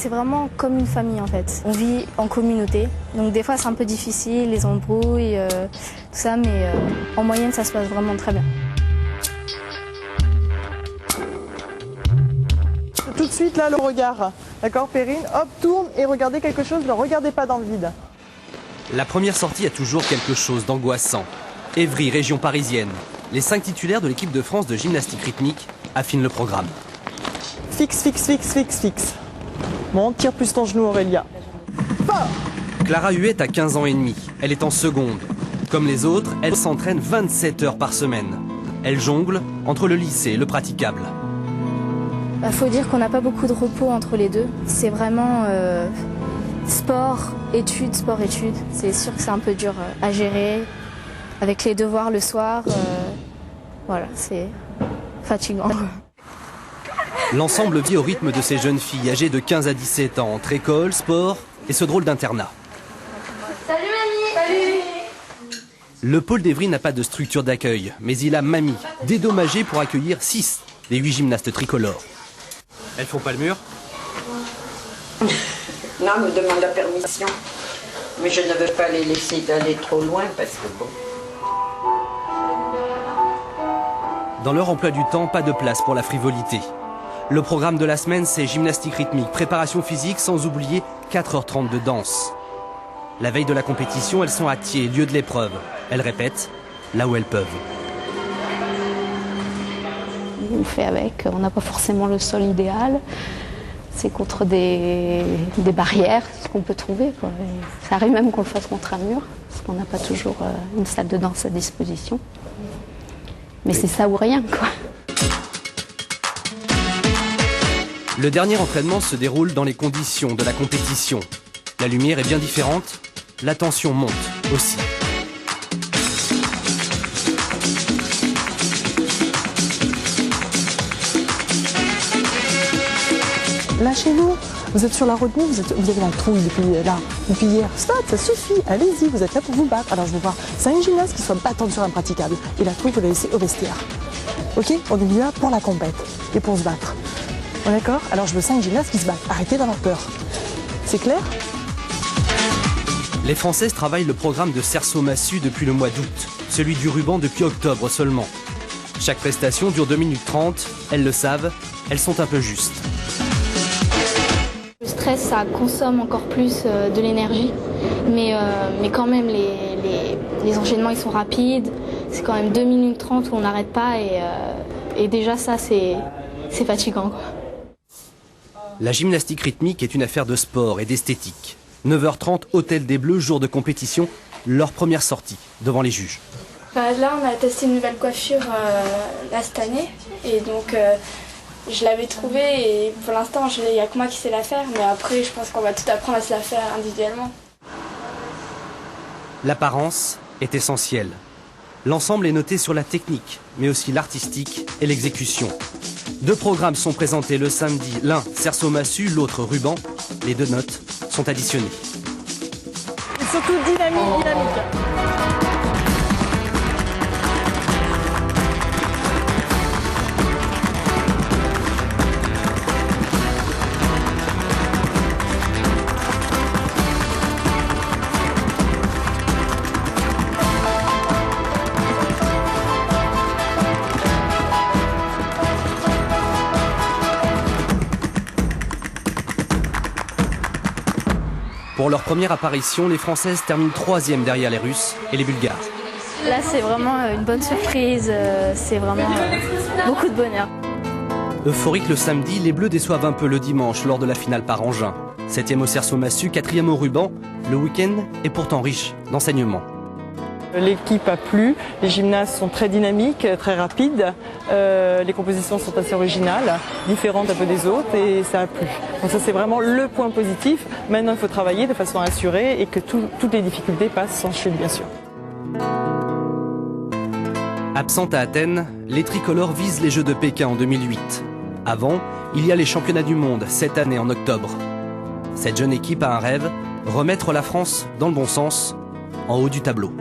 C'est vraiment comme une famille en fait. On vit en communauté, donc des fois c'est un peu difficile, les embrouilles, tout ça, mais en moyenne ça se passe vraiment très bien. Tout de suite là le regard, d'accord Perrine, hop tourne et regardez quelque chose, ne regardez pas dans le vide. La première sortie a toujours quelque chose d'angoissant. Évry, région parisienne. Les 5 titulaires de l'équipe de France de gymnastique rythmique affinent le programme. Fixe, fixe, fixe, fixe, fixe. Bon, tire plus ton genou Aurélia. Fort. Clara Huet a 15 ans et demi. Elle est en seconde. Comme les autres, elle s'entraîne 27 heures par semaine. Elle jongle entre le lycée et le praticable. Il faut dire qu'on n'a pas beaucoup de repos entre les deux. C'est vraiment sport, études, sport, études. C'est sûr que c'est un peu dur à gérer. Avec les devoirs le soir, voilà, c'est fatigant. L'ensemble vit au rythme de ces jeunes filles âgées de 15 à 17 ans, entre école, sport et ce drôle d'internat. Salut mamie. Salut. Le pôle d'Evry n'a pas de structure d'accueil, mais il a Mamie, dédommagée pour accueillir 6 des 8 gymnastes tricolores. Elles font pas le mur? Non, on me demande la permission. Mais je ne veux pas les laisser d'aller trop loin parce que bon. Dans leur emploi du temps, pas de place pour la frivolité. Le programme de la semaine, c'est gymnastique rythmique, préparation physique, sans oublier 4h30 de danse. La veille de la compétition, elles sont à Thiers, lieu de l'épreuve. Elles répètent là où elles peuvent. On fait avec, on n'a pas forcément le sol idéal. C'est contre des barrières, ce qu'on peut trouver, quoi. Et ça arrive même qu'on le fasse contre un mur, parce qu'on n'a pas toujours une salle de danse à disposition. Mais c'est ça ou rien, quoi. Le dernier entraînement se déroule dans les conditions de la compétition. La lumière est bien différente, la tension monte aussi. Lâchez-vous, vous êtes sur la retenue, vous avez la trouille depuis hier. Stop, ça suffit, allez-y, vous êtes là pour vous battre. Alors je veux voir 5 gymnastes qui soient battants sur un praticable. Et la trouille, vous la laissez au vestiaire. Ok, on est là pour la compète et pour se battre. D'accord? Alors je veux 5 gymnastes qui se battent. Arrêtez d'avoir peur. C'est clair? Les Françaises travaillent le programme de Cerceau-Massu depuis le mois d'août, celui du ruban depuis octobre seulement. Chaque prestation dure 2 minutes 30, elles le savent, elles sont un peu justes. Le stress, ça consomme encore plus de l'énergie, mais quand même les enchaînements ils sont rapides. C'est quand même 2 minutes 30 où on n'arrête pas et déjà ça c'est fatigant, quoi. La gymnastique rythmique est une affaire de sport et d'esthétique. 9h30, Hôtel des Bleus, jour de compétition, leur première sortie devant les juges. Là, on a testé une nouvelle coiffure là, cette année et donc je l'avais trouvée et pour l'instant, il n'y a que moi qui sais la faire, mais après, je pense qu'on va tout apprendre à se la faire individuellement. L'apparence est essentielle. L'ensemble est noté sur la technique, mais aussi l'artistique et l'exécution. 2 programmes sont présentés le samedi, l'un Cerceau-Massu, l'autre ruban. Les 2 notes sont additionnées. Et surtout dynamique. Pour leur première apparition, les Françaises terminent 3e derrière les Russes et les Bulgares. Là, c'est vraiment une bonne surprise, c'est vraiment beaucoup de bonheur. Euphorique le samedi, les Bleus déçoivent un peu le dimanche lors de la finale par engin. 7e au Cerceau-Massu, 4e au ruban. Le week-end est pourtant riche d'enseignements. L'équipe a plu, les gymnastes sont très dynamiques, très rapides, les compositions sont assez originales, différentes un peu des autres et ça a plu. Donc ça c'est vraiment le point positif. Maintenant il faut travailler de façon assurée et que toutes les difficultés passent sans chute bien sûr. Absente à Athènes, les tricolores visent les Jeux de Pékin en 2008. Avant, il y a les championnats du monde cette année en octobre. Cette jeune équipe a un rêve, remettre la France dans le bon sens, en haut du tableau.